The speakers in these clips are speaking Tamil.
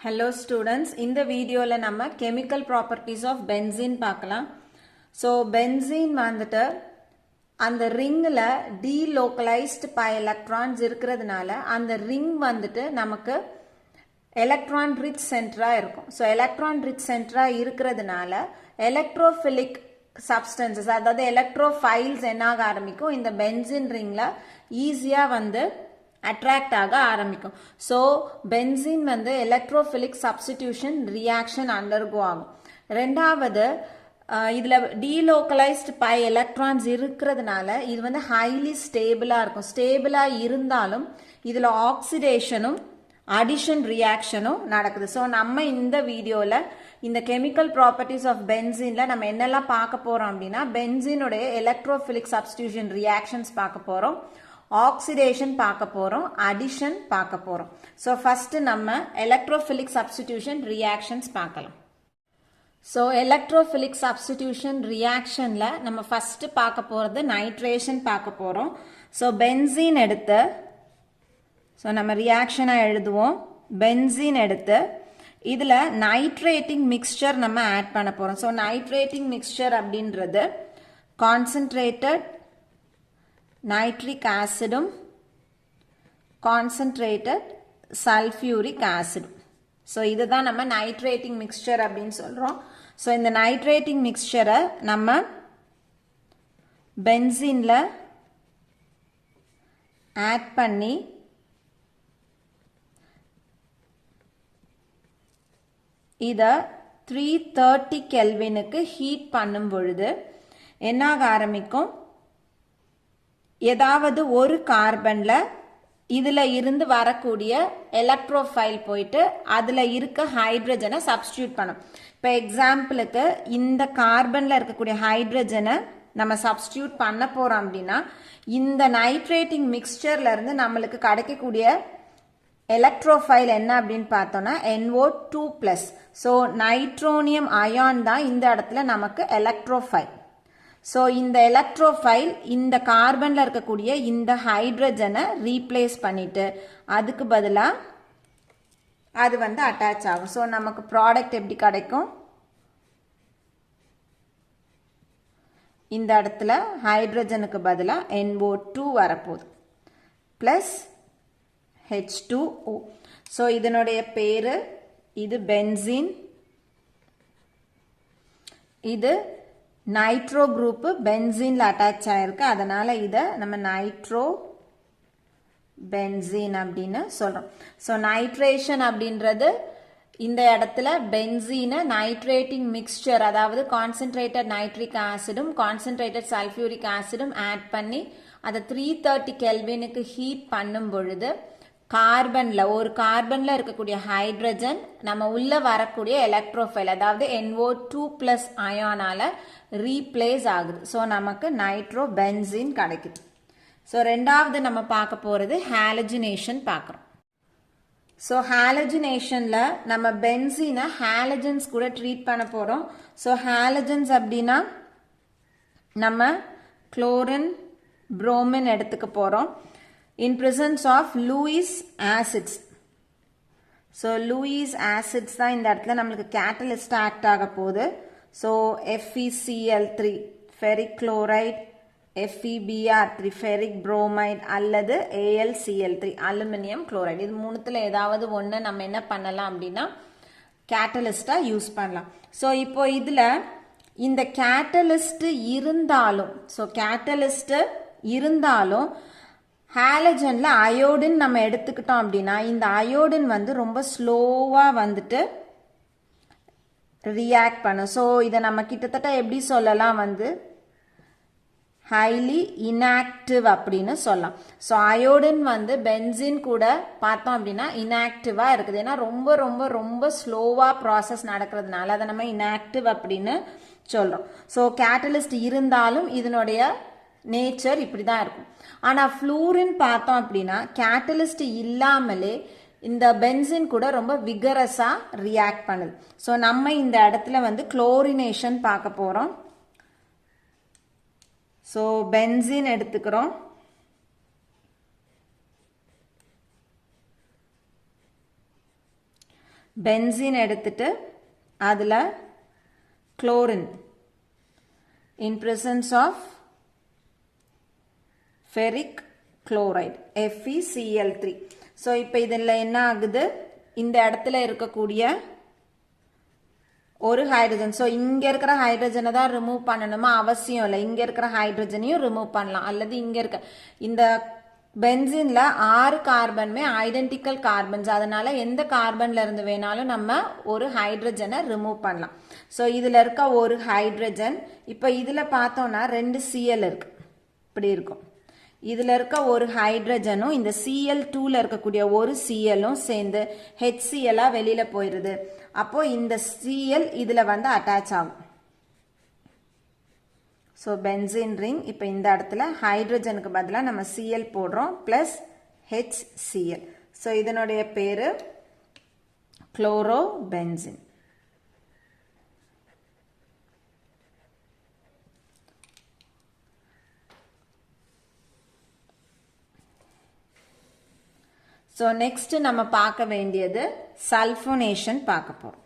Hello students, in the video la nama chemical properties of benzene பார்க்கலாம். So benzene வந்துட்டு அந்த ரிங்ல delocalized pi electrons இருக்கிறதுனால அந்த ring வந்துட்டு நமக்கு electron rich centra இருக்கும். So electron rich centra இருக்கிறதுனால electrophilic substances அதாவது electrophiles என்னாக ஆரம்பிக்கும் இந்த benzene ringல ஈஸியா வந்து அட்ராக்ட் ஆக ஆரம்பிக்கும். ஸோ பென்சின் வந்து எலக்ட்ரோஃபிலிக் சப்ஸ்டிடியூஷன் ரியாக்ஷன் அண்டர்கோ ஆகும். ரெண்டாவது இதில் டீலோக்கலைஸ்டு பை எலக்ட்ரான்ஸ் இருக்கிறதுனால இது வந்து ஹைலி ஸ்டேபிளாக இருக்கும். ஸ்டேபிளாக இருந்தாலும் இதில் ஆக்சிடேஷனும் அடிஷன் ரியாக்ஷனும் நடக்குது. ஸோ நம்ம இந்த வீடியோவில் இந்த கெமிக்கல் ப்ராப்பர்ட்டிஸ் ஆஃப் பென்சினில் நம்ம என்னெல்லாம் பார்க்க போகிறோம் அப்படின்னா பென்சினுடைய எலக்ட்ரோஃபிலிக் சப்ஸ்டிடியூஷன் ரியாக்ஷன்ஸ் பார்க்க போகிறோம், ஆக்சிடேஷன் பார்க்க போறோம், அடிஷன் பார்க்க போறோம். ஸோ ஃபர்ஸ்ட் நம்ம எலக்ட்ரோஃபிலிக் சப்ஸ்டிடியூஷன் ரியாக்ஷன்ஸ் பார்க்கலாம். ஸோ எலக்ட்ரோஃபிலிக் சப்ஸ்டிடியூஷன் ரியாக்ஷன்ல நம்ம ஃபர்ஸ்ட் பார்க்க போறது நைட்ரேஷன் பார்க்க போறோம். ஸோ பென்சீன் எடுத்து ஸோ நம்ம ரியாக்ஷனை எழுதுவோம். பென்சீன் எடுத்து இதுல நைட்ரேட்டிங் மிக்சர் நம்ம ஆட் பண்ண போறோம். ஸோ நைட்ரேட்டிங் மிக்சர் அப்படின்றது concentrated nitric acid concentrated sulfuric acid. So இதுதான் நம்ம nitrating mixture அப்படின்னு சொல்றோம். So இந்த nitrating mixture நம்ம பென்சீன்ல ஆட் பண்ணி இத 330 கெல்வினுக்கு ஹீட் பண்ணும் பொழுது என்னாக ஆரம்பிக்கும், ஏதாவது ஒரு கார்பன்ல இதுல இருந்து வரக்கூடிய எலக்ட்ரோஃபைல் போயிட்டு அதுல இருக்க ஹைட்ரஜனை சப்ஸ்டியூட் பண்ணும். இப்போ எக்ஸாம்பிளுக்கு இந்த கார்பன்ல இருக்கக்கூடிய ஹைட்ரஜனை நம்ம சப்ஸ்டியூட் பண்ண போறோம் அப்படின்னா இந்த நைட்ரேட்டிங் மிக்சர்ல இருந்து நம்மளுக்கு கிடைக்கக்கூடிய எலக்ட்ரோஃபைல் என்ன அப்படின்னு பார்த்தோம்னா NO2+. ஸோ நைட்ரோனியம் அயான் தான் இந்த இடத்துல நமக்கு எலக்ட்ரோஃபைல். ஸோ இந்த எலக்ட்ரோஃபைல் இந்த கார்பன்ல இருக்கக்கூடிய இந்த ஹைட்ரஜனை ரீப்ளேஸ் பண்ணிட்டு அதுக்கு பதிலாக அது வந்து அட்டாச் ஆகும். ஸோ நமக்கு ப்ராடக்ட் எப்படி கிடைக்கும், இந்த இடத்துல ஹைட்ரஜனுக்கு பதிலாக NO2 வரப்போகுது பிளஸ் H2O. ஸோ இதனுடைய பேரு இது பென்சீன், இது நைட்ரோ குரூப் பென்சீன்ல அட்டாச் ஆயிருக்கு, அதனால இதை நம்ம நைட்ரோ பென்சீன் அப்படின்னு சொல்றோம். ஸோ நைட்ரேஷன் அப்படின்றது இந்த இடத்துல பென்சீனை நைட்ரேட்டிங் மிக்சர் அதாவது கான்சென்ட்ரேட்டட் நைட்ரிக் ஆசிடும் கான்சென்ட்ரேட்டட் சல்ஃபியூரிக் ஆசிடும் ஆட் பண்ணி அதை 330 கெல்வினுக்கு ஹீட் பண்ணும் பொழுது கார்பன்ல ஒரு கார்பன்ல இருக்கக்கூடிய ஹைட்ரஜன் நம்ம உள்ள வரக்கூடிய எலக்ட்ரோஃபைல் அதாவது NO2+ அயானால ரீப்ளேஸ் ஆகுது. ஸோ நமக்கு நைட்ரோ பென்சீன் கிடைக்குது. ஸோ ரெண்டாவது நம்ம பார்க்க போறது ஹாலஜினேஷன் பார்க்குறோம். ஸோ ஹாலஜினேஷன்ல நம்ம பென்சீனை ஹாலஜன்ஸ் கூட ட்ரீட் பண்ண போறோம். ஸோ ஹாலஜன்ஸ் அப்படின்னா நம்ம குளோரின், புரோமின் எடுத்துக்க போறோம் in presence of Lewis acids. So Lewis acids தான் இந்த இடத்துல நம்மளுக்கு கேட்டலிஸ்ட் ஆக்ட் ஆக போகுது. So FeCl3 ferric chloride, FeBr3 ferric bromide அல்லது AlCl3 அலுமினியம் குளோரைடு. இது மூணுத்துல ஏதாவது ஒன்று நம்ம என்ன பண்ணலாம் அப்படின்னா கேட்டலிஸ்டா யூஸ் பண்ணலாம். ஸோ இப்போ இதுல இந்த கேட்டலிஸ்ட் இருந்தாலும் ஹாலஜன்ல அயோடின் நம்ம எடுத்துக்கிட்டோம் அப்படின்னா இந்த அயோடின் வந்து ரொம்ப ஸ்லோவா வந்துட்டு ரியாக்ட் பண்ணும். ஸோ இதை நம்ம கிட்டத்தட்ட எப்படி சொல்லலாம் வந்து ஹைலி இன்ஆக்டிவ் அப்படின்னு சொல்லலாம். ஸோ அயோடின் வந்து பென்சின் கூட பார்த்தோம் அப்படின்னா இன்ஆக்டிவா இருக்குது. ஏன்னா ரொம்ப ரொம்ப ரொம்ப ஸ்லோவா ப்ராசஸ் நடக்கிறதுனால அதை நம்ம இன்ஆக்டிவ் அப்படின்னு சொல்றோம். ஸோ கேட்டலிஸ்ட் இருந்தாலும் இதனுடைய நேச்சர் இப்படிதான் இருக்கும். ஆனா ஃப்ளூரின் பார்த்தோம் அப்படின்னா கேட்டலிஸ்ட் இல்லாமலே இந்த பென்சின் கூட ரொம்ப விகரஸா ரியாக்ட் பண்ணுது. ஸோ நம்ம இந்த இடத்துல வந்து குளோரினேஷன் பார்க்க போறோம். ஸோ பென்சின் எடுத்துக்கிறோம். பென்சீன் எடுத்துட்டு அதில் chlorine in presence of ferric chloride FeCl3. So இப்போ இதில் என்ன ஆகுது, இந்த இடத்துல இருக்கக்கூடிய ஒரு ஹைட்ரஜன், ஸோ இங்கே இருக்கிற ஹைட்ரஜனை தான் ரிமூவ் பண்ணணுமா அவசியம் இல்லை, இங்கே இருக்கிற ஹைட்ரஜனையும் ரிமூவ் பண்ணலாம். அல்லது இங்கே இருக்க இந்த பென்சீன்ல 6 கார்பனுமே ஐடென்டிக்கல் கார்பன்ஸ், அதனால எந்த கார்பன்ல இருந்து வேணாலும் நம்ம ஒரு ஹைட்ரஜனை ரிமூவ் பண்ணலாம். ஸோ இதில் இருக்க ஒரு ஹைட்ரஜன், இப்போ இதில் பார்த்தோம்னா 2 Cl இருக்கு, இப்படி இருக்கும். இதில் இருக்க ஒரு ஹைட்ரஜனும் இந்த Cl2ல இருக்கக்கூடிய ஒரு Clம் சேர்ந்து HClஆ வெளியில் போயிடுது. அப்போ இந்த Cl இதில் வந்து அட்டாச் ஆகும். ஸோ பென்சீன் ரிங், இப்போ இந்த இடத்துல ஹைட்ரஜனுக்கு பதிலாக நம்ம Cl போடுறோம் ப்ளஸ் HCl. ஸோ இதனுடைய பேர் குளோரோபென்சீன். ஸோ நெக்ஸ்ட் நம்ம பார்க்க வேண்டியது சல்ஃபோனேஷன் பார்க்க போகிறோம்.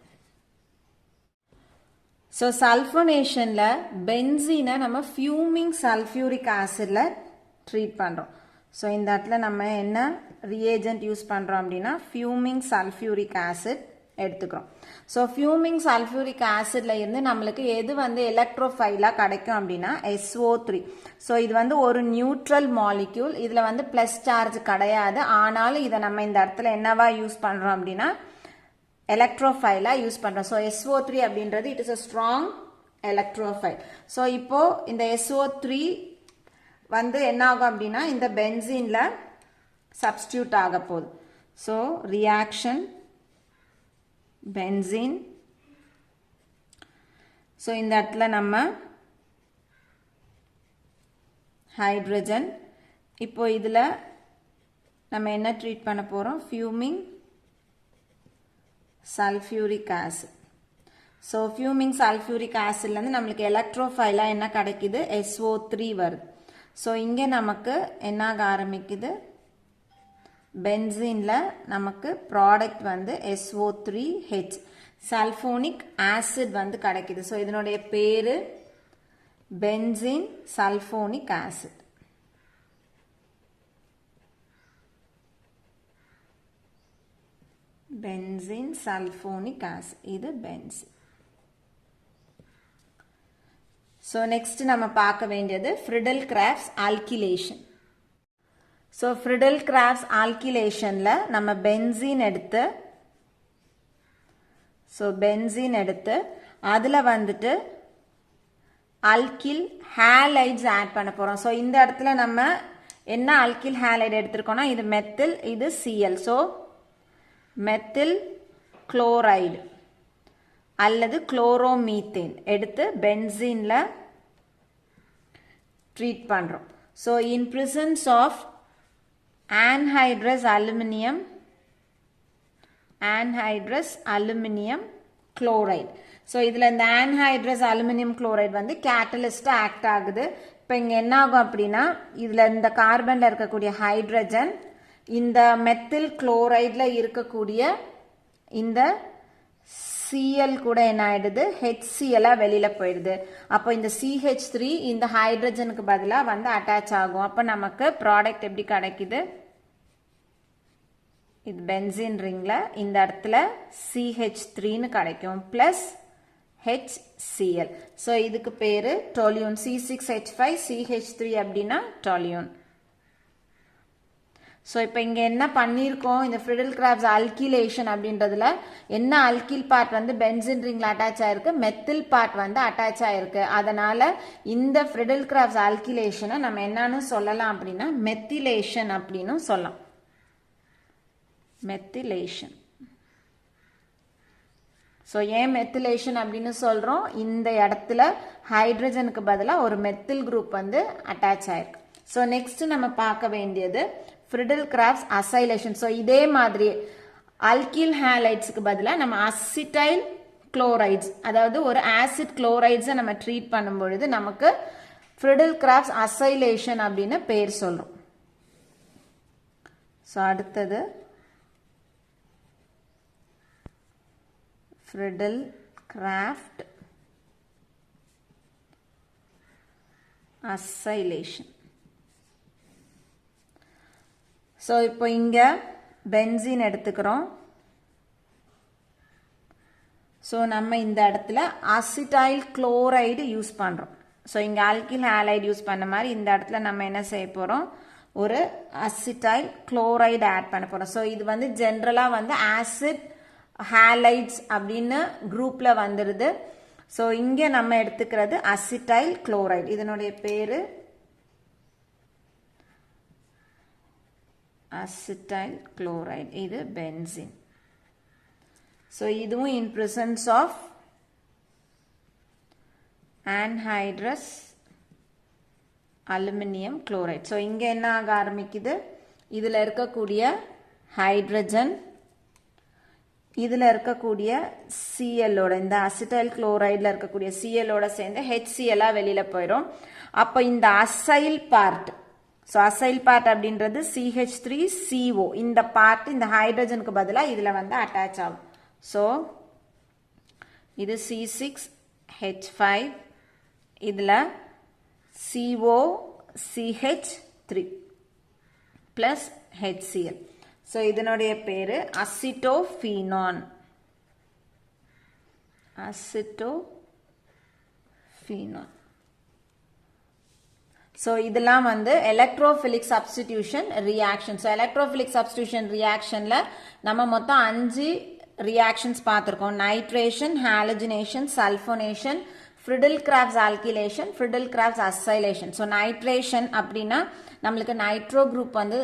ஸோ சல்ஃபோனேஷனில் பென்சீனை நம்ம ஃபியூமிங் சல்ஃபியூரிக் ஆசிடில் ட்ரீட் பண்ணுறோம். ஸோ இந்த இடத்துல நம்ம என்ன ரியேஜென்ட் யூஸ் பண்ணுறோம் அப்படின்னா ஃபியூமிங் சல்ஃபியூரிக் ஆசிட் எடுத்துக்கிறோம். ஸோ ஃபியூமிங் சல்ஃபியூரிக் ஆசிட்ல இருந்து நம்மளுக்கு எது வந்து எலக்ட்ரோஃபைலாக கிடைக்கும் அப்படின்னா SO3. ஸோ இது வந்து ஒரு நியூட்ரல் மாலிக்யூல், இதில் வந்து ப்ளஸ் சார்ஜ் கிடையாது. ஆனாலும் இதை நம்ம இந்த இடத்துல என்னவா யூஸ் பண்ணுறோம் அப்படின்னா எலக்ட்ரோஃபைலாக யூஸ் பண்ணுறோம். ஸோ SO3 அப்படின்றது it is a strong electrophile. So இப்போ இந்த SO3 வந்து என்ன ஆகும் அப்படின்னா இந்த பென்சீனில் சப்ஸ்டியூட் ஆக போகுது. So reaction benzene. ஸோ இந்த இடத்துல நம்ம ஹைட்ரஜன், இப்போ இதில் நம்ம என்ன ட்ரீட் பண்ண போகிறோம், fuming sulphuric acid. So fuming sulphuric ஆசிட்லேருந்து நம்மளுக்கு எலக்ட்ரோஃபைலாக என்ன கிடைக்குது, SO3 வருது. ஸோ இங்கே நமக்கு என்ன ஆக ஆரம்பிக்குது, பென்சீனில் நமக்கு ப்ராடக்ட் வந்து SO3H சல்ஃபோனிக் ஆசிட் வந்து கிடைக்குது. ஸோ இதனுடைய பேர் benzene sulphonic acid. Benzene sulphonic acid, இது பென்சீன். ஸோ நெக்ஸ்ட் நம்ம பார்க்க வேண்டியது Friedel Crafts alkylation. So Friedel Crafts ஆல்கிலேஷனில் நம்ம பென்சீன் எடுத்து அதில் வந்துட்டு அல்கில் ஹேலைட்ஸ் ஆட் பண்ண போகிறோம். ஸோ இந்த இடத்துல நம்ம என்ன அல்கில் ஹேலைட் எடுத்திருக்கோம்னா இது மெத்தில், இது Cl. ஸோ மெத்தில் குளோரைடு அல்லது குளோரோமீத்தேன் எடுத்து பென்சீனில் ட்ரீட் பண்ணுறோம். So in presence of anhydrous aluminum chloride. So இதில் இந்த anhydrous aluminum chloride வந்து கேட்டலிஸ்டாக ஆக்ட் ஆகுது. இப்போ இங்கே என்ன ஆகும் அப்படின்னா இதில் இந்த கார்பனில் இருக்கக்கூடிய ஹைட்ரஜன் இந்த மெத்தில் குளோரைடில் இருக்கக்கூடிய இந்த Cl கூட என்ன ஆயிடுது, HClஆ வெளியில் போயிடுது. அப்போ இந்த CH3 இந்த ஹைட்ரஜனுக்கு பதிலாக வந்து அட்டாச் ஆகும். அப்போ நமக்கு ப்ராடக்ட் எப்படி கிடைக்குது, இது பென்சீன் ரிங்கில் இந்த இடத்துல CH3ன்னு கிடைக்கும் ப்ளஸ் HCl. ஸோ இதுக்கு பேர் டோலியூன். C6H5CH3 அப்படின்னா டோலியூன். ஸோ இப்போ இங்கே என்ன பண்ணியிருக்கோம், இந்த ஃப்ரிடல் கிராஃப்ட்ஸ் அல்கிலேஷன் அப்படின்றதுல என்ன அல்கில் பார்ட் வந்து பென்சீன் ரிங்கில் அட்டாச் ஆயிருக்கு, மெத்தில் பார்ட் வந்து அட்டாச் ஆயிருக்கு. அதனால இந்த ஃப்ரிடல் கிராஃப்ட்ஸ் அல்கிலேஷனை நம்ம என்னன்னு சொல்லலாம் அப்படின்னா மெத்திலேஷன் அப்படின்னு சொல்லலாம். மெத்திலேஷன். ஸோ ஏன் மெத்திலேஷன் அப்படின்னு சொல்கிறோம், இந்த இடத்துல ஹைட்ரஜனுக்கு பதிலாக ஒரு மெத்தில் குரூப் வந்து அட்டாச் ஆயிருக்கு. ஸோ நெக்ஸ்ட் நம்ம பார்க்க வேண்டியது ஃப்ரிடல் கிராஃப்ட்ஸ் அசைலேஷன். ஸோ இதே மாதிரி அல்கில் ஹேலைட்ஸுக்கு பதிலாக நம்ம அசிட்டைல் குளோரைட்ஸ், அதாவது ஒரு ஆசிட் குளோரைட்ஸை நம்ம ட்ரீட் பண்ணும் பொழுது நமக்கு ஃப்ரிடல் கிராஃப்ட்ஸ் அசைலேஷன் அப்படின்னு பேர் சொல்கிறோம். ஸோ அடுத்தது Friedel-Crafts acylation. So இப்போ இங்க பென்சீன் எடுத்துக்கிறோம். ஸோ நம்ம இந்த இடத்துல அசிட்டைல் குளோரைடு யூஸ் பண்ணுறோம். ஸோ இங்கே ஆல்கில் ஹாலைடு யூஸ் பண்ண மாதிரி இந்த இடத்துல நம்ம என்ன செய்ய போகிறோம், ஒரு அசிட்டைல் குளோரைடு ஆட் பண்ண போகிறோம். ஸோ இது வந்து ஜென்ரலாக வந்து ஆசிட் ஹாலைட்ஸ் அப்படின்னு குரூப்பில் வந்துடுது. ஸோ இங்கே நம்ம எடுத்துக்கிறது அசிட்டைல் குளோரைடு. இதனுடைய பேர் அசிட்டைல் குளோரைடு. இது பென்சீன். ஸோ இதுவும் இன் presence of anhydrous aluminum chloride. So இங்கே என்ன ஆக ஆரம்பிக்குது, இதில் இருக்கக்கூடிய ஹைட்ரஜன் இதில் இருக்கக்கூடிய சிஎல்லோட, இந்த அசிட்டைல் குளோரைடில் இருக்கக்கூடிய சிஎல்லோட சேர்ந்து ஹெச்சிஎல்லாக வெளியில் போயிடும். அப்போ இந்த acyl part, so acyl part அப்படின்றது CH3CO, இந்த பார்ட் இந்த ஹைட்ரஜனுக்கு பதிலாக இதில் வந்து அட்டாச் ஆகும். ஸோ இது C6H5, இதில் COCH3 plus HCl. ஸோ இதனுடைய பேர் அசிட்டோஃபீனான். அசிட்டோஃபீனான். ஸோ இதெல்லாம் வந்து electrophilic substitution reaction. So electrophilic substitution ரியாக்ஷனில் நம்ம மொத்தம் 5 ரியாக்ஷன்ஸ் பார்த்துருக்கோம். Nitration, halogenation, sulphonation, Friedel Crafts alkylation, Friedel Crafts acylation. So nitration அப்படின்னா நம்மளுக்கு நைட்ரோ குரூப் வந்து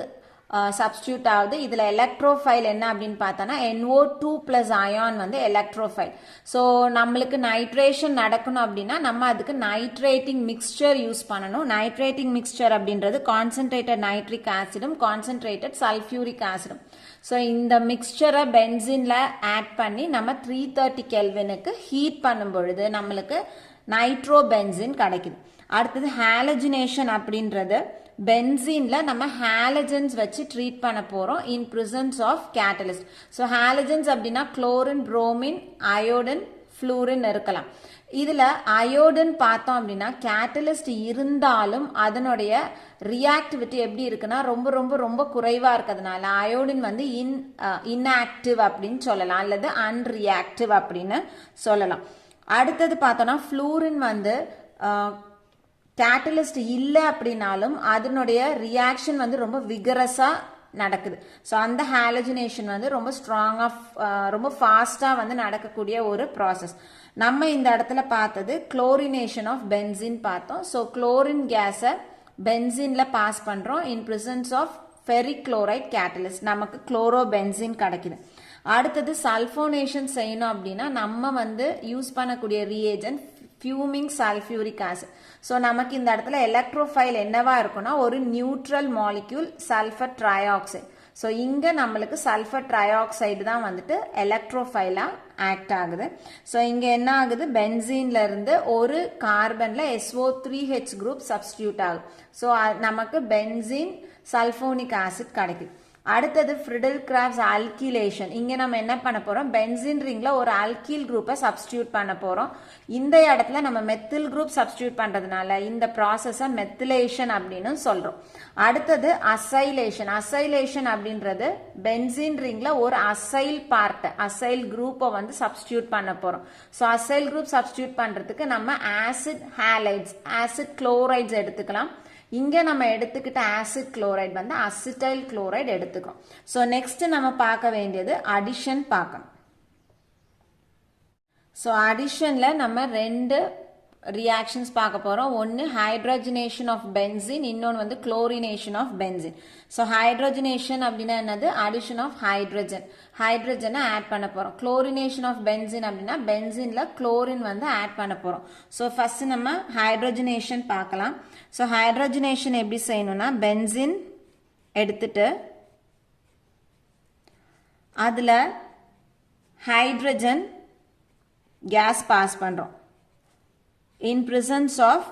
சப்ஸ்டியூட் ஆகுது. இதில் எலக்ட்ரோஃபைல் என்ன அப்படின்னு பார்த்தோன்னா NO2 + அயான் வந்து எலக்ட்ரோஃபைல். ஸோ நம்மளுக்கு நைட்ரேஷன் நடக்கணும் அப்படின்னா நம்ம அதுக்கு நைட்ரேட்டிங் மிக்ஸ்சர் யூஸ் பண்ணணும். நைட்ரேட்டிங் மிக்ஸ்சர் அப்படின்றது கான்சன்ட்ரேட்டட் நைட்ரிக் ஆசிடும் கான்சன்ட்ரேட்டட் சல்ஃபியூரிக் ஆசிடும். ஸோ இந்த மிக்ஸ்சரை பென்சீனில் ஆட் பண்ணி நம்ம 330 கெல்வினுக்கு ஹீட் பண்ணும் பொழுது நம்மளுக்கு நைட்ரோ பென்சீன் கிடைக்குது. அடுத்தது ஹாலஜினேஷன் அப்படின்றது பென்சீனில் நம்ம ஹாலஜன்ஸ் வச்சு ட்ரீட் பண்ண போகிறோம் in presence of catalyst. So halogens அப்படின்னா குளோரின், புரோமின், அயோடின், ஃப்ளூரின் இருக்கலாம். இதில் அயோடின் பார்த்தோம் அப்படின்னா கேட்டலிஸ்ட் இருந்தாலும் அதனுடைய ரியாக்டிவிட்டி எப்படி இருக்குன்னா ரொம்ப ரொம்ப ரொம்ப குறைவாக இருக்கிறதுனால அயோடின் வந்து இன்ஆக்டிவ் அப்படின்னு சொல்லலாம், அல்லது அன்ரியாக்டிவ் அப்படின்னு சொல்லலாம். அடுத்தது பார்த்தோன்னா ஃப்ளூரின் வந்து கேட்டலிஸ்ட் இல்லை அப்படின்னாலும் அதனுடைய ரியாக்ஷன் வந்து ரொம்ப விகரஸாக நடக்குது. ஸோ அந்த ஹாலஜினேஷன் வந்து ரொம்ப ஸ்ட்ராங்காக ரொம்ப ஃபாஸ்ட்டாக வந்து நடக்கக்கூடிய ஒரு ப்ராசஸ். நம்ம இந்த இடத்துல பார்த்தது குளோரினேஷன் ஆஃப் பென்சீன் பார்த்தோம். ஸோ குளோரின் கேஸை பென்சீனில் பாஸ் பண்ணுறோம் in presence of ferric chloride catalyst, நமக்கு குளோரோ பென்சீன் கிடைக்குது. அடுத்தது சல்ஃபோனேஷன் செய்யணும் அப்படின்னா நம்ம வந்து யூஸ் பண்ணக்கூடிய reagent fuming sulphuric acid. So நமக்கு இந்த இடத்துல எலக்ட்ரோஃபைல் என்னவா இருக்குன்னா ஒரு neutral molecule sulphur trioxide. So இங்கே நம்மளுக்கு சல்ஃபர் ட்ரைஆக்சைடு தான் வந்துட்டு எலக்ட்ரோஃபைலாக ஆக்ட் ஆகுது. ஸோ இங்கே என்ன ஆகுது, பென்சீன்ல இருந்து ஒரு கார்பனில் SO3H குரூப் சப்ஸ்டியூட் ஆகுது. ஸோ நமக்கு பென்சீன் சல்ஃபோனிக் ஆசிட் கிடைக்குது. அடுத்தது ஃப்ரிடல்-கிராஃப்ட்ஸ் ஆல்கிலேஷன். இங்கே நம்ம என்ன பண்ண போகிறோம், பென்சீன் ரிங்ல ஒரு ஆல்கில் குரூப்பை சப்ஸ்டியூட் பண்ண போகிறோம். இந்த இடத்துல நம்ம மெத்தில் குரூப் சப்ஸ்டியூட் பண்ணுறதுனால இந்த ப்ராசஸை மெத்திலேஷன் அப்படின்னு சொல்கிறோம். அடுத்தது அசைலேஷன். அசைலேஷன் அப்படின்றது பென்சீன் ரிங்ல ஒரு அசைல் பார்ட், அசைல் குரூப்பை வந்து சப்ஸ்டியூட் பண்ண போகிறோம். ஸோ அசைல் குரூப் சப்ஸ்டியூட் பண்ணுறதுக்கு நம்ம ஆசிட் ஹாலைட்ஸ், ஆசிட் குளோரைட்ஸ் எடுத்துக்கலாம். இங்கே நம்ம எடுத்துக்கிட்ட ஆசிட் குளோரைடு வந்து அசிட்டைல் குளோரைடு எடுத்துக்கிறோம். ஸோ நெக்ஸ்ட் நம்ம பார்க்க வேண்டியது அடிஷன் பார்க்கணும். ஸோ அடிஷனில் நம்ம 2 ரியாக்ஷன்ஸ் பார்க்க போகிறோம். ஒன்று ஹைட்ரஜனேஷன் ஆஃப் பென்சீன், இன்னொன்று வந்து chlorination of benzene. So hydrogenation அப்படின்னா என்னது, அடிஷன் ஆஃப் ஹைட்ரஜன், ஹைட்ரஜனை ஆட் பண்ண போகிறோம். குளோரினேஷன் ஆஃப் பென்சீன் அப்படின்னா பென்சீனில் குளோரின் வந்து ஆட் பண்ண போகிறோம். ஸோ ஃபர்ஸ்ட் நம்ம ஹைட்ரஜனேஷன் பார்க்கலாம். ஸோ ஹைட்ரஜனேஷன் எப்படி செய்யணும்னா பென்சீன் எடுத்துட்டு அதில் ஹைட்ரஜன் கேஸ் பாஸ் பண்ணுறோம் in presence of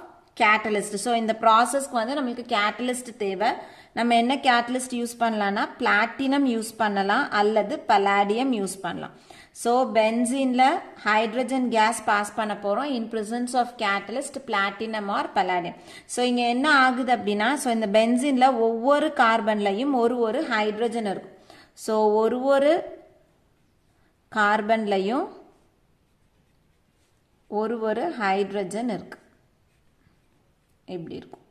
catalyst. So இந்த ப்ராசஸ்க்கு வந்து நம்மளுக்கு கேட்டலிஸ்ட் தேவை. நம்ம என்ன கேட்டலிஸ்ட் யூஸ் பண்ணலாம்னா பிளாட்டினம் யூஸ் பண்ணலாம் அல்லது பலாடியம் யூஸ் பண்ணலாம். ஸோ பென்சீனில் ஹைட்ரஜன் கேஸ் பாஸ் பண்ண போகிறோம் in presence of catalyst platinum or palladium. So இங்கே என்ன ஆகுது அப்படின்னா, ஸோ இந்த பென்சீனில் ஒவ்வொரு கார்பன்லையும் ஒரு ஹைட்ரஜன் இருக்கும். ஸோ ஒரு கார்பன்லையும் ஒரு ஹைட்ரஜன் இருக்கு. இப்படி இருக்கும்.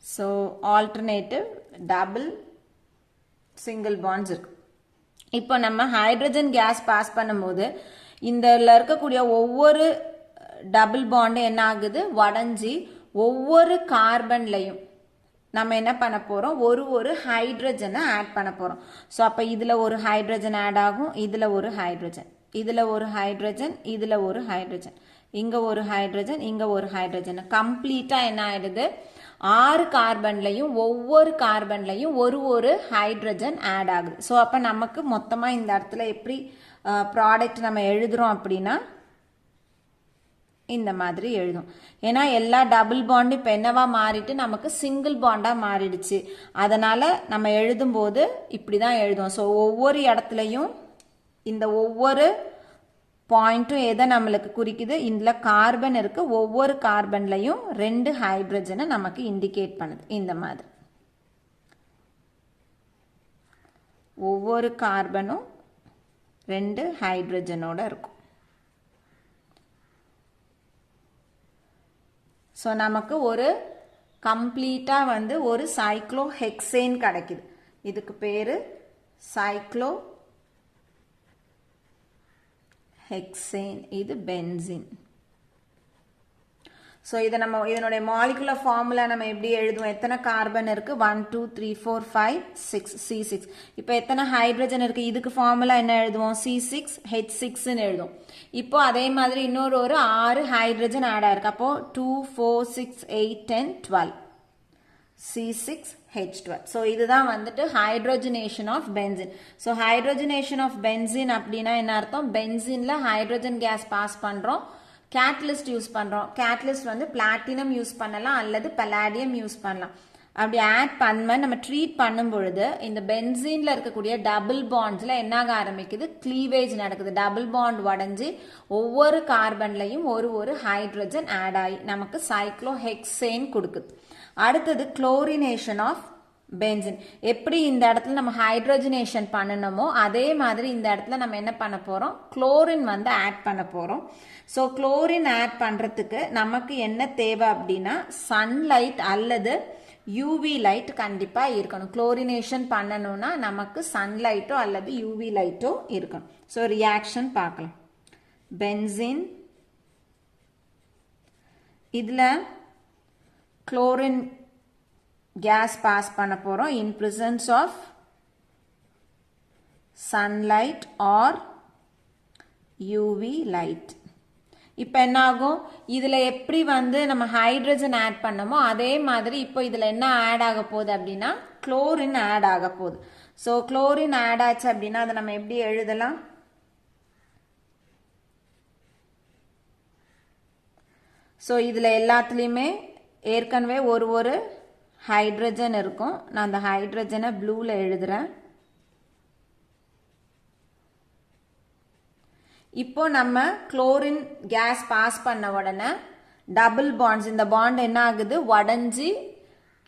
So alternative double single bonds இருக்கு. இப்போ நம்ம ஹைட்ரஜன் கேஸ் பாஸ் பண்ணும்போது இந்த இருக்கக்கூடிய ஒவ்வொரு டபுள் பாண்டு என்ன ஆகுது, உடஞ்சி ஒவ்வொரு கார்பன்லையும் நம்ம என்ன பண்ண போறோம், ஒரு ஹைட்ரஜனை ஆட் பண்ண போறோம். ஸோ அப்போ இதுல ஒரு ஹைட்ரஜன் ஆட் ஆகும், இதுல ஒரு ஹைட்ரஜன், இதுல ஒரு ஹைட்ரஜன், இதுல ஒரு ஹைட்ரஜன், இங்க ஒரு ஹைட்ரஜன், இங்க ஒரு ஹைட்ரஜன். கம்ப்ளீட்டா என்ன ஆயிடுது, 6 கார்பன்லையும் ஒவ்வொரு கார்பன்லையும் ஒரு ஹைட்ரஜன் ஆட் ஆகுது. ஸோ அப்போ நமக்கு மொத்தமாக இந்த இடத்துல எப்படி ப்ராடக்ட் நம்ம எழுதுறோம் அப்படின்னா இந்த மாதிரி எழுதும். ஏன்னா எல்லா டபுள் பாண்டும் இப்போ என்னவா மாறிட்டு நமக்கு சிங்கிள் பாண்டாக மாறிடுச்சு. அதனால நம்ம எழுதும்போது இப்படி தான் எழுதுவோம். ஸோ ஒவ்வொரு இடத்துலையும் இந்த ஒவ்வொரு பாயிண்ட்டும் எதை நம்மளுக்கு குறிக்குது, இதுல கார்பன் இருக்கு, ஒவ்வொரு கார்பன்லையும் 2 ஹைட்ரஜனை நமக்கு இண்டிகேட் பண்ணுது. இந்த மாதிரி ஒவ்வொரு கார்பனும் 2 ஹைட்ரஜனோட இருக்கும். ஸோ நமக்கு ஒரு கம்ப்ளீட்டா ஒரு சைக்ளோஹெக்சேன் கிடைக்குது. இதுக்கு பேரு சைக்ளோ ஹெக்சேன். இது பென்சீன். ஸோ இதை நம்ம இதனுடைய மாலிகுலர் ஃபார்முலா நம்ம எப்படி எழுதுவோம், எத்தனை கார்பன் இருக்கு, 1 2 3 4 5 6 C6. இப்போ எத்தனை ஹைட்ரஜன் இருக்கு, இதுக்கு ஃபார்முலா என்ன எழுதுவோம், C6H6ன்னு எழுதுவோம். இப்போ அதே மாதிரி இன்னொரு 6 ஹைட்ரஜன் ஆட் ஆயிருக்கு. அப்போ 2 4 6 8 10 12 C6H12. ஸோ இதுதான் hydrogenation of benzene. So hydrogenation of benzene அப்படின்னா என்ன அர்த்தம், பென்சின்ல ஹைட்ரோஜன் கேஸ் பாஸ் பண்றோம், கேட்டலிஸ்ட் யூஸ் பண்றோம். கேட்டலிஸ்ட் பிளாட்டினம் யூஸ் பண்ணலாம் அல்லது பலாடியம் யூஸ் பண்ணலாம். அப்படி ஆட் பண்ண நம்ம ட்ரீட் பண்ணும் பொழுது இந்த பென்சீன்ல இருக்கக்கூடிய டபுள் பாண்ட்ஸ்ல என்னாக ஆரம்பிக்குது, கிளீவேஜ் நடக்குது. டபுள் பாண்ட் உடஞ்சி ஒவ்வொரு கார்பன்லையும் ஒரு ஹைட்ரஜன் ஆட் ஆகி நமக்கு சைக்ளோஹெக்சேன் கொடுக்குது. அடுத்தது குளோரினேஷன் ஆஃப் பென்சின். எப்படி இந்த இடத்துல நம்ம ஹைட்ரோஜனேஷன் பண்ணணுமோ அதே மாதிரி இந்த இடத்துல நம்ம என்ன பண்ண போறோம், குளோரின் ஆட் பண்ண போறோம். ஸோ குளோரின் ஆட் பண்றதுக்கு நமக்கு என்ன தேவை அப்படின்னா சன்லைட் அல்லது யூவி லைட் கண்டிப்பா இருக்கணும். குளோரினேஷன் பண்ணணும்னா நமக்கு சன்லைட்டோ அல்லது யூவி லைட்டோ இருக்கணும். ஸோ ரியாக்ஷன் பார்க்கலாம். பென்சின் இதுல குளோரின் கேஸ் பாஸ் பண்ண போறோம் in presence of sunlight or UV light. இப்போ என்ன ஆகும், இதுல எப்படி நம்ம ஹைட்ரஜன் ஆட் பண்ணமோ அதே மாதிரி இப்போ இதுல என்ன ஆட் ஆக போகுது அப்படின்னா குளோரின் ஆட் ஆக போகுது. ஸோ குளோரின் ஆட் ஆச்சு அப்படின்னா அதை நம்ம எப்படி எழுதலாம், ஸோ இதுல எல்லாத்துலயுமே ஏற்கனவே ஒரு ஹைட்ரஜன் இருக்கும். நான் அந்த ஹைட்ரஜனை ப்ளூல எழுதுறேன். இப்போ நம்ம குளோரின் கேஸ் பாஸ் பண்ண உடனே டபுள் பாண்ட்ஸ், இந்த பாண்ட் என்ன ஆகுது, உடஞ்சி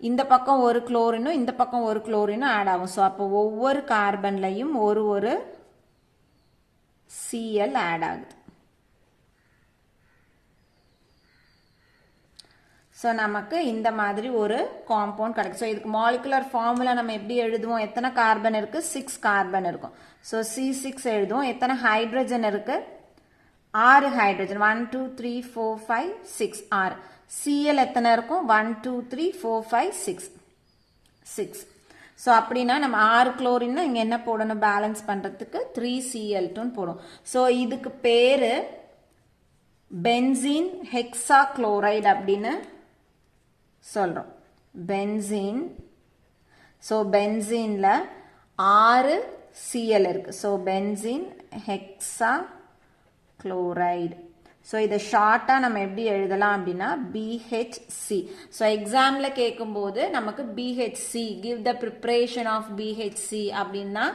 இந்த பக்கம் ஒரு குளோரினும் இந்த பக்கம் ஒரு குளோரினும் ஆட் ஆகும். ஸோ அப்போ ஒவ்வொரு கார்பன்லையும் ஒரு Cl ஆட் ஆகுது. ஸோ நமக்கு இந்த மாதிரி ஒரு காம்பவுண்ட் கிடைக்கும். ஸோ இதுக்கு மாலிகுலர் ஃபார்முலா நம்ம எப்படி எழுதுவோம், எத்தனை கார்பன் இருக்கு, 6 கார்பன் இருக்கும். ஸோ C6 எழுதுவோம். எத்தனை ஹைட்ரஜன் இருக்கு, 6 ஹைட்ரஜன், 1 2 3 4 5 6 6. Cl எத்தனை இருக்கும், 1 2 3 4 5 6 6. ஸோ அப்படின்னா நம்ம 6 குளோரின் இங்க என்ன போடணும், பேலன்ஸ் பண்றதுக்கு 3Cl2 போடும். ஸோ இதுக்கு பேரு பென்சீன் ஹெக்ஸா குளோரைடு அப்படின்னு சொல்றோம். பென்சீன். ஸோ பென்சீன்ல 6 Cl இருக்கு. So benzene hexa chloride. So இதை ஷார்ட்டாக நம்ம எப்படி எழுதலாம் அப்படின்னா பிஹெச்சி. ஸோ எக்ஸாமில் கேட்கும்போது நமக்கு BHC give the preparation of BHC அப்படின்னா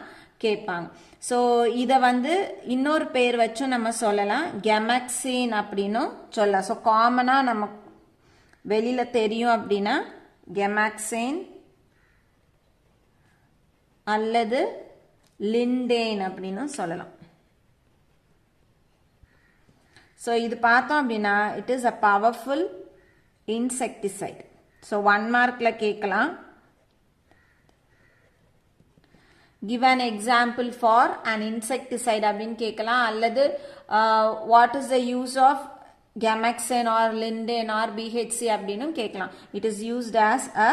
கேட்பாங்க. ஸோ இதை வந்து இன்னொரு பேர் வச்சும் நம்ம சொல்லலாம், கெமக்சின் அப்படின்னும் சொல்லலாம். ஸோ காமனாக நம்ம வெளியில் தெரியும் அப்படின்னா கெமக்சின் அல்லது லிண்டேன் அப்படின்னு சொல்லலாம். ஸோ இது பார்த்தோம் அப்படின்னா it is a powerful insecticide. So 1 மார்க்கில் கேட்கலாம். give an example for an insecticide அப்படின்னு கேட்கலாம். அல்லது what is the use of gamaxin or linden or BHC அப்படின்னும் கேட்கலாம். it is used as a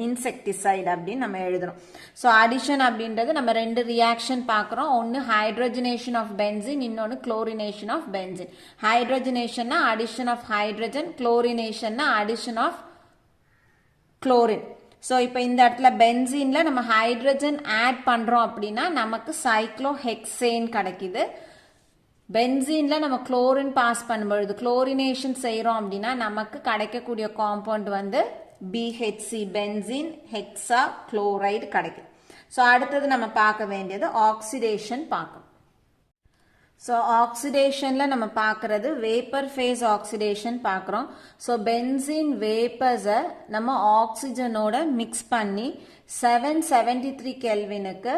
insecticide அப்படின்னு நம்ம எழுதுறோம். ஸோ அடிஷன் அப்படின்றது நம்ம 2 ரியாக்ஷன் பார்க்குறோம். ஒன்று ஹைட்ரஜனேஷன் ஆஃப் பென்சின், இன்னொன்று குளோரினேஷன் ஆஃப் பென்சின். ஹைட்ரஜனேஷன்னா அடிஷன் ஆஃப் ஹைட்ரஜன், குளோரினேஷன்னா அடிஷன் ஆஃப் குளோரின். ஸோ இப்போ இந்த இடத்துல பென்சீனில் நம்ம ஹைட்ரஜன் ஆட் பண்ணுறோம் அப்படின்னா நமக்கு சைக்ளோஹெக்சேன் கிடைக்குது. பென்சீனில் நம்ம குளோரின் பாஸ் பண்ணும்பொழுது குளோரினேஷன் செய்கிறோம் அப்படின்னா நமக்கு கிடைக்கக்கூடிய காம்பவுண்ட் வந்து பிஹெச்சி, பென்சீன் ஹெக்ஸா குளோரைடு கிடைக்கும். ஸோ அடுத்தது நம்ம பார்க்க வேண்டியது ஆக்சிடேஷன் பார்க்கணும். ஸோ ஆக்சிடேஷனில் நம்ம பார்க்குறது வேப்பர் ஃபேஸ் ஆக்சிடேஷன் பார்க்குறோம். ஸோ பென்சீன் வேப்பர்ஸை நம்ம ஆக்சிஜனோட மிக்ஸ் பண்ணி 773 கெல்வினுக்கு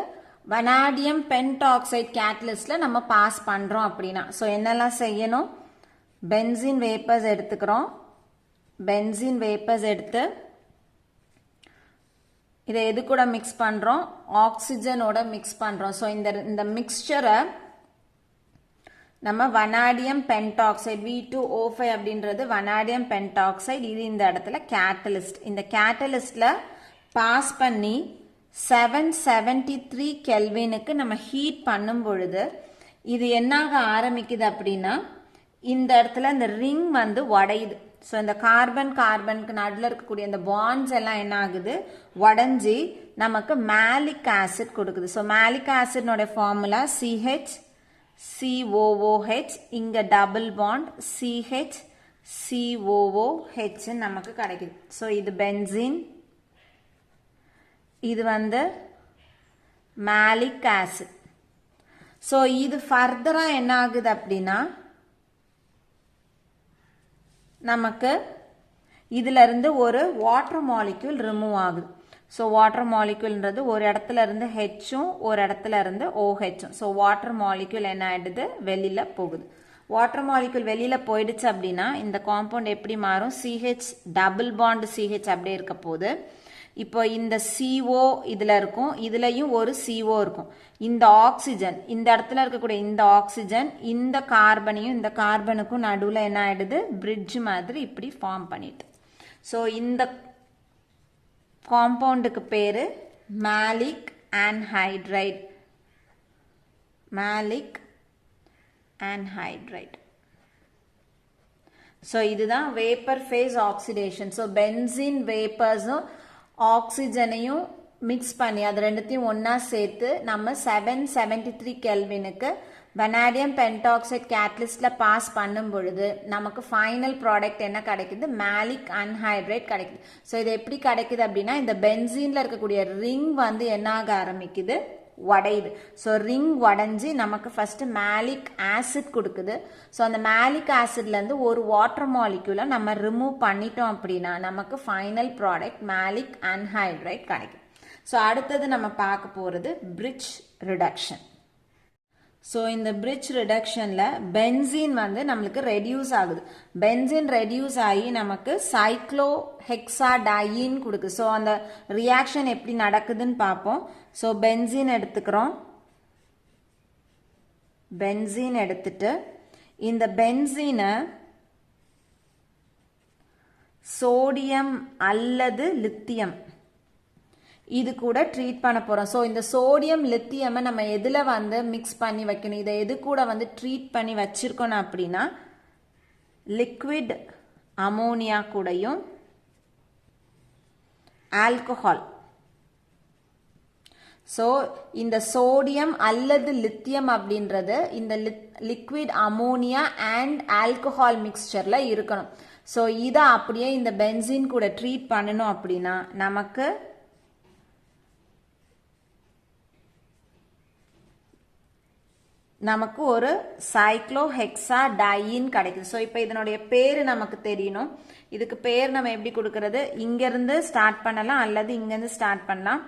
வனாடியம் பென்டாக்சைடு கேட்டலிஸ்டில் நம்ம பாஸ் பண்ணுறோம் அப்படின்னா ஸோ என்னெல்லாம் செய்யணும்? பென்சீன் வேப்பர்ஸ் எடுத்துக்கிறோம். பென்சீன் வேப்பர்ஸ் எடுத்து இதை எது கூட மிக்ஸ் பண்ணுறோம்? ஆக்சிஜனோட மிக்ஸ் பண்ணுறோம். ஸோ இந்த மிக்ஸ்சரை நம்ம வனாடியம் பென்டாக்சைடு V2O5 அப்படின்றது வனாடியம் பென்டாக்சைடு, இது இந்த இடத்துல கேட்டலிஸ்ட். இந்த கேட்டலிஸ்டில் பாஸ் பண்ணி 773 கெல்வினுக்கு நம்ம ஹீட் பண்ணும் பொழுது இது என்னாக ஆரம்பிக்குது அப்படின்னா இந்த இடத்துல இந்த ரிங் வந்து உடையுது. ஸோ இந்த கார்பனுக்கு நடுவில் இருக்கக்கூடிய இந்த பாண்ட்ஸ் எல்லாம் என்ன ஆகுது? உடஞ்சி நமக்கு மேலிக் ஆசிட் கொடுக்குது. ஸோ மேலிக் ஆசிட்னோட ஃபார்முலா CHCOOH, இங்கே டபுள் பாண்ட் CHCOOH நமக்கு கிடைக்குது. ஸோ இது பென்சீன், இது வந்து மேலிக் ஆசிட். ஸோ இது ஃபர்தராக என்ன ஆகுது அப்படின்னா நமக்கு இதுல இருந்து ஒரு வாட்டர் மாலிக்யூல் ரிமூவ் ஆகுது. ஸோ வாட்டர் மாலிக்யூல்ன்றது ஒரு இடத்துல இருந்து ஹெச்சும் ஒரு இடத்துல இருந்து OHும். ஸோ வாட்டர் மாலிக்யூல் என்ன ஆயிடுது? வெளியில போகுது. வாட்டர் மாலிக்யூல் வெளியில போயிடுச்சு அப்படின்னா இந்த காம்பவுண்ட் எப்படி மாறும்? CH டபுள் பாண்ட் CH அப்படியே இருக்க போகுது. இப்போ இந்த CO இதுல இருக்கும், இதுலயும் ஒரு CO இருக்கும். இந்த ஆக்சிஜன் இந்த இடத்துல இருக்கக்கூடிய இந்த ஆக்சிஜன் இந்த கார்பனையும் இந்த கார்பனுக்கும் நடுவில் என்ன ஆயிடுது? பிரிட்ஜ் மாதிரி இப்படி ஃபார்ம் பண்ணிட்டு. ஸோ இந்த காம்பவுண்டுக்கு பேரு maleic anhydride. Maleic anhydride. So இதுதான் vapour phase oxidation. So benzene வேப்பர்ஸும் ஆக்சிஜனையும் மிக்ஸ் பண்ணி அது ரெண்டுத்தையும் ஒன்றா சேர்த்து நம்ம 773 கெல்வினுக்கு வனாடியம் பென்டாக்சைடு கேட்டலிஸ்டில் பாஸ் பண்ணும் பொழுது நமக்கு ஃபைனல் ப்ராடக்ட் என்ன கிடைக்குது? மேலிக் அன்ஹைட்ரேட் கிடைக்குது. ஸோ இது எப்படி கிடைக்குது அப்படின்னா இந்த பென்சீனில் இருக்கக்கூடிய ரிங் வந்து என்ன ஆக ஆரம்பிக்குது? உடையுது. ஸோ ரிங் உடஞ்சி நமக்கு ஃபர்ஸ்ட் மேலிக் ஆசிட் கொடுக்குது. ஸோ அந்த மேலிக் ஆசிட்லேருந்து ஒரு வாட்டர் மாலிக்யூலை நம்ம ரிமூவ் பண்ணிட்டோம் அப்படின்னா நமக்கு ஃபைனல் ப்ராடக்ட் மேலிக் அன்ஹைட்ரைட் கிடைக்கும். ஸோ அடுத்தது நம்ம பார்க்க போகிறது பிரிட்ஜ் ரிடக்ஷன். ஸோ இந்த பிரிட்ஜ் ரிடக்ஷனில் பென்சீன் வந்து நம்மளுக்கு ரெடியூஸ் ஆகுது. பென்சீன் ரெடியூஸ் ஆகி நமக்கு சைக்ளோஹெக்சாடையின் கொடுக்குது. ஸோ அந்த ரியாக்ஷன் எப்படி நடக்குதுன்னு பார்ப்போம். ஸோ பென்சீன் எடுத்துக்கிறோம். பென்சீன் எடுத்துட்டு இந்த பென்சீனை சோடியம் அல்லது லித்தியம் இது கூட ட்ரீட் பண்ண போகிறோம். ஸோ இந்த சோடியம் லித்தியமை நம்ம எதில் வந்து மிக்ஸ் பண்ணி வைக்கணும்? இதை எது கூட வந்து ட்ரீட் பண்ணி வச்சிருக்கணும் அப்படின்னா லிக்விட் அமோனியா கூடயும் ஆல்கஹால். ஸோ இந்த சோடியம் அல்லது லித்தியம் அப்படின்றது இந்த லிக்விட் அமோனியா அண்ட் ஆல்கஹால் மிக்சர்ல இருக்கணும். ஸோ இதை அப்படியே இந்த பென்சீன் கூட ட்ரீட் பண்ணணும் அப்படின்னா நமக்கு ஒரு சைக்ளோஹெக்சாடையின் கிடைக்குது. ஸோ இப்போ இதனுடைய பேர் நமக்கு தெரியணும். இதுக்கு பேர் நம்ம எப்படி கொடுக்கறது? இங்கிருந்து ஸ்டார்ட் பண்ணலாம் அல்லது இங்கிருந்து ஸ்டார்ட் பண்ணலாம்.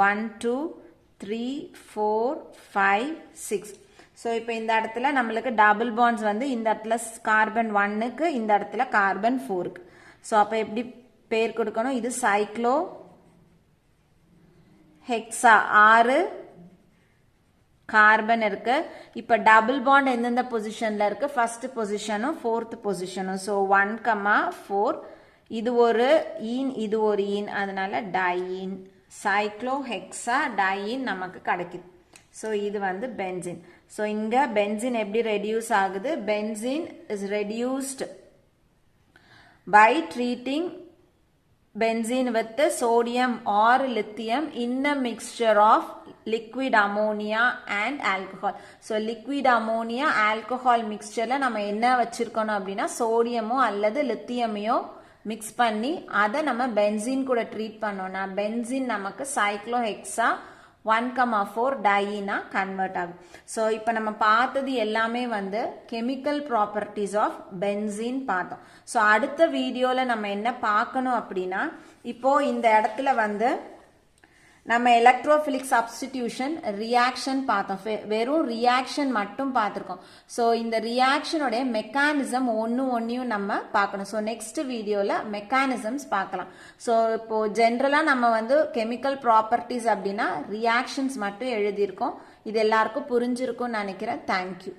1 2 3 4 5 6. ஸோ இப்போ இந்த இடத்துல நம்மளுக்கு டபுள் பாண்ட்ஸ் வந்து இந்த இடத்துல கார்பன் 1க்கு, இந்த இடத்துல கார்பன் 4க்கு. ஸோ அப்போ எப்படி பேர் கொடுக்கணும்? இது சைக்ளோ ஹெக்ஸா 6 கார்பன் இருக்கு. இப்ப டபுள் பாண்ட் எந்தெந்த பொசிஷன்ல இருக்கு? ஃபர்ஸ்ட் பொசிஷனும் ஃபோர்த் பொசிஷனும். ஸோ 1,4 இது ஒரு ஈன், இது ஒரு ஈன், அதனால டையின், சைக்ளோஹெக்ஸா டையின் நமக்கு கிடைக்குது. ஸோ இது வந்து பென்சின். ஸோ இங்க பென்சின் எப்படி ரெடியூஸ் ஆகுது? Benzene is reduced by treating benzene with sodium or lithium in a mixture of liquid ammonia and alcohol. So liquid ammonia alcohol mixtureல நம்ம என்ன வச்சிருக்கணும் அப்படின்னா சோடியமோ அல்லது லித்தியமையோ மிக்ஸ் பண்ணி அதை நம்ம பென்சீன் கூட ட்ரீட் பண்ணோம்னா பென்சீன் நமக்கு சைக்ளோஹெக்ஸா 1,4 டையினா கன்வெர்ட் ஆகும். ஸோ இப்போ நம்ம பார்த்தது எல்லாமே வந்து கெமிக்கல் ப்ராப்பர்ட்டிஸ் ஆஃப் பென்சீன் பார்த்தோம். ஸோ அடுத்த வீடியோவில் நம்ம என்ன பார்க்கணும் அப்படின்னா, இப்போ இந்த இடத்துல வந்து நம்ம எலக்ட்ரோஃபிலிக் சப்ஸ்டிடியூஷன் ரியாக்ஷன் பார்த்தோம். வெறும் ரியாக்ஷன் மட்டும் பார்த்துருக்கோம். ஸோ இந்த ரியாக்ஷனுடைய மெக்கானிசம் ஒன்றையும் நம்ம பார்க்கணும். ஸோ நெக்ஸ்ட் வீடியோவில் மெக்கானிசம்ஸ் பார்க்கலாம். ஸோ இப்போ ஜென்ரலாக நம்ம வந்து கெமிக்கல் ப்ராப்பர்ட்டிஸ் அப்படின்னா ரியாக்ஷன்ஸ் மட்டும் எழுதியிருக்கோம். இது எல்லாருக்கும் புரிஞ்சிருக்கும்னு நினைக்கிறேன். தேங்க்யூ.